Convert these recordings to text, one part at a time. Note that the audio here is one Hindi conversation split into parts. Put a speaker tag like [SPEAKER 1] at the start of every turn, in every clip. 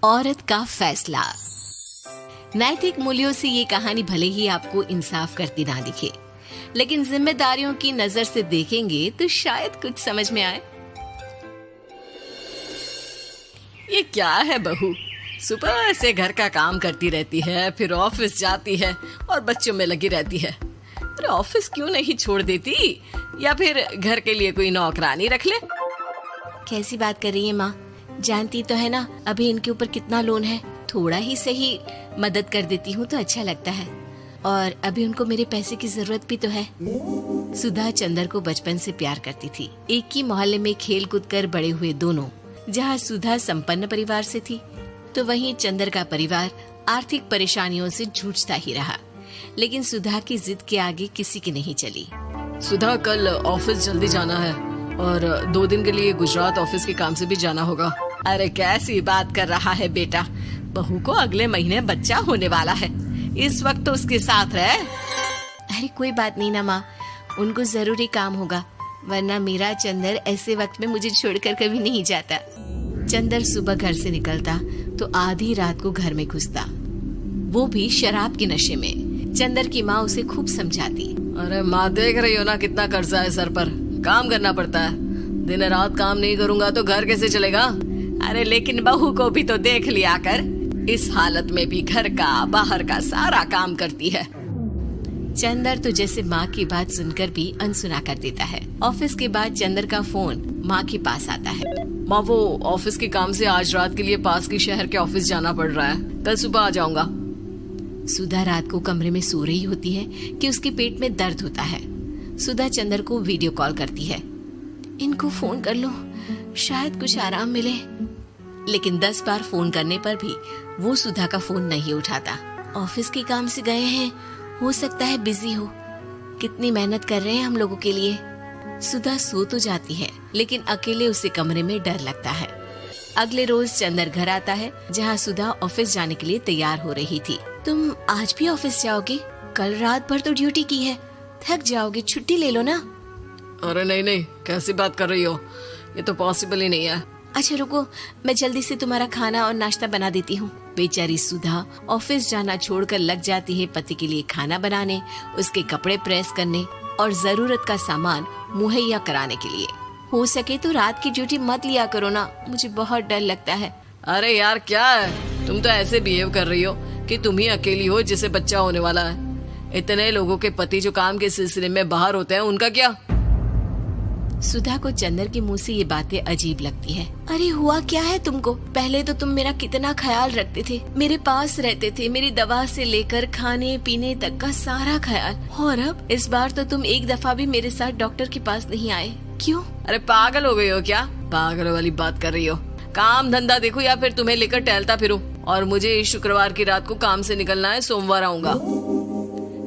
[SPEAKER 1] औरत का फैसला। नैतिक मूल्यों से ये कहानी भले ही आपको इंसाफ करती ना दिखे, लेकिन जिम्मेदारियों की नजर से देखेंगे तो शायद कुछ समझ में आए।
[SPEAKER 2] ये क्या है बहू, सुबह से घर का काम करती रहती है, फिर ऑफिस जाती है और बच्चों में लगी रहती है। अरे ऑफिस क्यों नहीं छोड़ देती, या फिर घर के लिए कोई नौकरानी रख ले।
[SPEAKER 1] कैसी बात कर रही है माँ, जानती तो है ना अभी इनके ऊपर कितना लोन है। थोड़ा ही सही मदद कर देती हूँ तो अच्छा लगता है, और अभी उनको मेरे पैसे की जरूरत भी तो है। सुधा चंदर को बचपन से प्यार करती थी। एक ही मोहल्ले में खेल कूद कर बड़े हुए दोनों। जहाँ सुधा संपन्न परिवार से थी तो वहीं चंदर का परिवार आर्थिक परेशानियों से जूझता ही रहा। लेकिन सुधा की जिद के आगे किसी की नहीं चली।
[SPEAKER 2] सुधा, कल ऑफिस जल्दी जाना है और 2 दिन के लिए गुजरात ऑफिस के काम से भी जाना होगा। अरे कैसी बात कर रहा है बेटा, बहू को अगले महीने बच्चा होने वाला है, इस वक्त तो उसके साथ रहे।
[SPEAKER 1] अरे कोई बात नहीं ना माँ, उनको जरूरी काम होगा, वरना मेरा चंदर ऐसे वक्त में मुझे छोड़कर कभी नहीं जाता। चंदर सुबह घर से निकलता तो आधी रात को घर में घुसता, वो भी शराब के नशे में। चंदर की माँ उसे खूब समझाती।
[SPEAKER 2] अरे माँ, देख रही हो ना कितना कर्जा है सर पर, काम करना पड़ता है। दिन रात काम नहीं करूँगा तो घर कैसे चलेगा। अरे लेकिन बहू को भी तो देख लिया कर, इस हालत में भी घर का बाहर का सारा काम करती है।
[SPEAKER 1] चंदर तो जैसे माँ की बात सुनकर भी अनसुना कर देता है। ऑफिस के बाद चंदर का फोन माँ के पास आता है।
[SPEAKER 2] माँ, वो ऑफिस के काम से आज रात के लिए पास के शहर के ऑफिस जाना पड़ रहा है, कल सुबह आ जाऊंगा।
[SPEAKER 1] सुधा रात को कमरे में सो रही होती है कि उसके पेट में दर्द होता है। सुधा चंदर को वीडियो कॉल करती है। इनको फोन कर लो, शायद कुछ आराम मिले। लेकिन 10 बार फोन करने पर भी वो सुधा का फोन नहीं उठाता। ऑफिस के काम से गए हैं, हो सकता है बिजी हो। कितनी मेहनत कर रहे हैं हम लोगों के लिए। सुधा सो तो जाती है, लेकिन अकेले उसे कमरे में डर लगता है। अगले रोज चंदर घर आता है, जहाँ सुधा ऑफिस जाने के लिए तैयार हो रही थी। तुम आज भी ऑफिस जाओगे? कल रात भर तो ड्यूटी की है, थक जाओगे, छुट्टी ले लो ना।
[SPEAKER 2] अरे नहीं नहीं, कैसी बात कर रही हो, ये तो पॉसिबल ही नहीं है।
[SPEAKER 1] अच्छा रुको, मैं जल्दी से तुम्हारा खाना और नाश्ता बना देती हूँ। बेचारी सुधा ऑफिस जाना छोड़कर लग जाती है पति के लिए खाना बनाने, उसके कपड़े प्रेस करने और जरूरत का सामान मुहैया कराने के लिए। हो सके तो रात की ड्यूटी मत लिया करो ना, मुझे बहुत डर लगता है।
[SPEAKER 2] अरे यार क्या है, तुम तो ऐसे बिहेव कर रही हो कि तुम ही अकेली हो जिसे बच्चा होने वाला है। इतने लोगों के पति जो काम के सिलसिले में बाहर होते हैं, उनका क्या?
[SPEAKER 1] सुधा को चंदर के मुंह से ये बातें अजीब लगती है। अरे हुआ क्या है तुमको? पहले तो तुम मेरा कितना ख्याल रखते थे, मेरे पास रहते थे, मेरी दवा से लेकर खाने पीने तक का सारा ख्याल। और अब इस बार तो तुम एक दफा भी मेरे साथ डॉक्टर के पास नहीं आए, क्यों?
[SPEAKER 2] अरे पागल हो गई हो क्या? पागल वाली बात कर रही हो। काम धंधा देखो या फिर तुम्हें लेकर टहलता फिरूं। और मुझे शुक्रवार की रात को काम से निकलना है, सोमवार आऊंगा।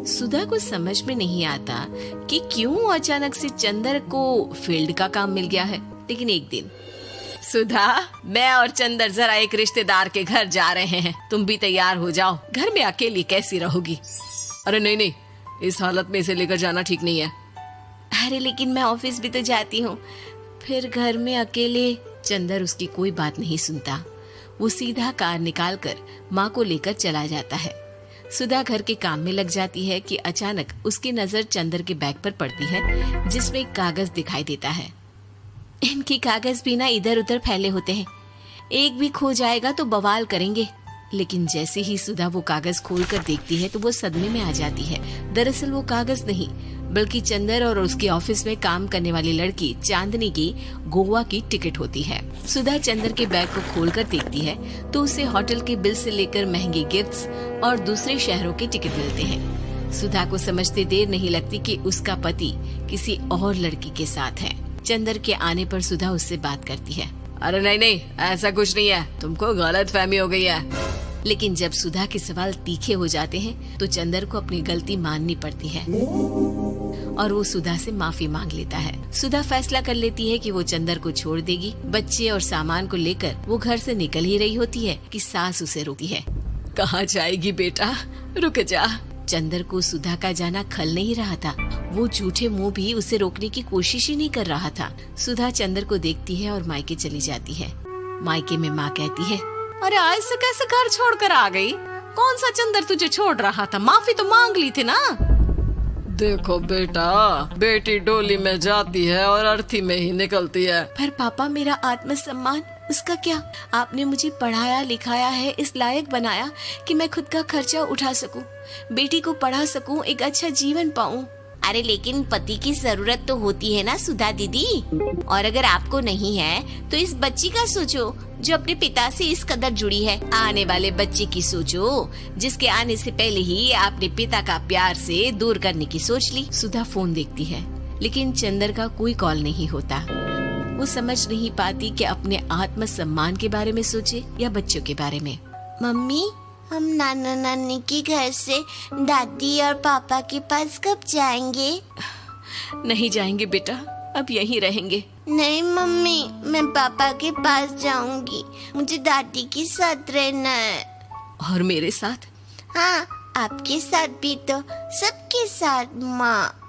[SPEAKER 1] सुधा को समझ में नहीं आता कि क्यों अचानक से चंदर को फील्ड का काम मिल गया है। लेकिन एक दिन,
[SPEAKER 2] सुधा, मैं और चंदर जरा एक रिश्तेदार के घर जा रहे हैं, तुम भी तैयार हो जाओ, घर में अकेली कैसी रहोगी। अरे नहीं नहीं, इस हालत में इसे लेकर जाना ठीक नहीं है।
[SPEAKER 1] अरे लेकिन मैं ऑफिस भी तो जाती हूँ, फिर घर में अकेले। चंदर उसकी कोई बात नहीं सुनता। वो सीधा कार निकालकर माँ को लेकर चला जाता है। सुधा घर के काम में लग जाती है कि अचानक उसकी नजर चंदर के बैग पर पड़ती है, जिसमें एक कागज दिखाई देता है। इनके कागज भी ना इधर उधर फैले होते हैं, एक भी खो जाएगा तो बवाल करेंगे। लेकिन जैसे ही सुधा वो कागज खोलकर देखती है तो वो सदमे में आ जाती है। दरअसल वो कागज नहीं, बल्कि चंदर और उसके ऑफिस में काम करने वाली लड़की चांदनी की गोवा की टिकट होती है। सुधा चंदर के बैग को खोलकर देखती है तो उसे होटल के बिल से लेकर महंगे गिफ्ट्स और दूसरे शहरों के टिकट मिलते हैं। सुधा को समझते देर नहीं लगती कि उसका पति किसी और लड़की के साथ है। चंदर के आने पर सुधा उससे बात करती है।
[SPEAKER 2] अरे नहीं नहीं, ऐसा कुछ नहीं है, तुमको गलत फहमी हो गई है।
[SPEAKER 1] लेकिन जब सुधा के सवाल तीखे हो जाते हैं तो चंदर को अपनी गलती माननी पड़ती है और वो सुधा से माफी मांग लेता है। सुधा फैसला कर लेती है कि वो चंदर को छोड़ देगी। बच्चे और सामान को लेकर वो घर से निकल ही रही होती है कि सास उसे रोकती है।
[SPEAKER 2] कहाँ जाएगी बेटा, रुक जा।
[SPEAKER 1] चंदर को सुधा का जाना खल नहीं रहा था। वो झूठे मुंह भी उसे रोकने की कोशिश ही नहीं कर रहा था। सुधा चंदर को देखती है और मायके चली जाती है। मायके में माँ कहती है, अरे ऐसे कैसे घर छोड़कर आ गई? कौन सा चंदर तुझे छोड़ रहा था? माफी तो मांग ली थी ना।
[SPEAKER 2] देखो बेटा, बेटी डोली में जाती है और अर्थी में ही निकलती है।
[SPEAKER 1] पर पापा, मेरा आत्मसम्मान, उसका क्या? आपने मुझे पढ़ाया लिखाया है, इस लायक बनाया कि मैं खुद का खर्चा उठा सकूं, बेटी को पढ़ा सकूं, एक अच्छा जीवन पाऊं। अरे लेकिन पति की जरूरत तो होती है ना सुधा दीदी, और अगर आपको नहीं है तो इस बच्ची का सोचो जो अपने पिता से इस कदर जुड़ी है। आने वाले बच्चे की सोचो जिसके आने से पहले ही आपने पिता का प्यार से दूर करने की सोच ली। सुधा फोन देखती है लेकिन चंदर का कोई कॉल नहीं होता। वो समझ नहीं पाती कि अपने आत्मसम्मान के बारे में सोचे या बच्चों के बारे में। मम्मी, हम नाना नानी के घर से दादी और पापा के पास कब जाएंगे? नहीं जाएंगे बेटा, अब यहीं रहेंगे। नहीं मम्मी, मैं पापा के पास जाऊंगी, मुझे दादी के साथ रहना है। और मेरे साथ? हाँ, आपके साथ भी तो, सबके साथ माँ।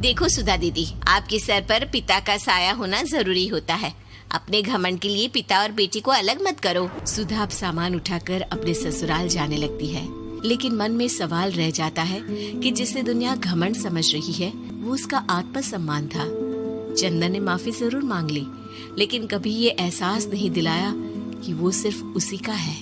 [SPEAKER 1] देखो सुधा दीदी, आपके सर पर पिता का साया होना जरूरी होता है। अपने घमंड के लिए पिता और बेटी को अलग मत करो। सुधा अब सामान उठाकर अपने ससुराल जाने लगती है, लेकिन मन में सवाल रह जाता है कि जिसे दुनिया घमंड समझ रही है वो उसका आत्मसम्मान था। चंदन ने माफी जरूर मांग ली, लेकिन कभी ये एहसास नहीं दिलाया कि वो सिर्फ उसी का है।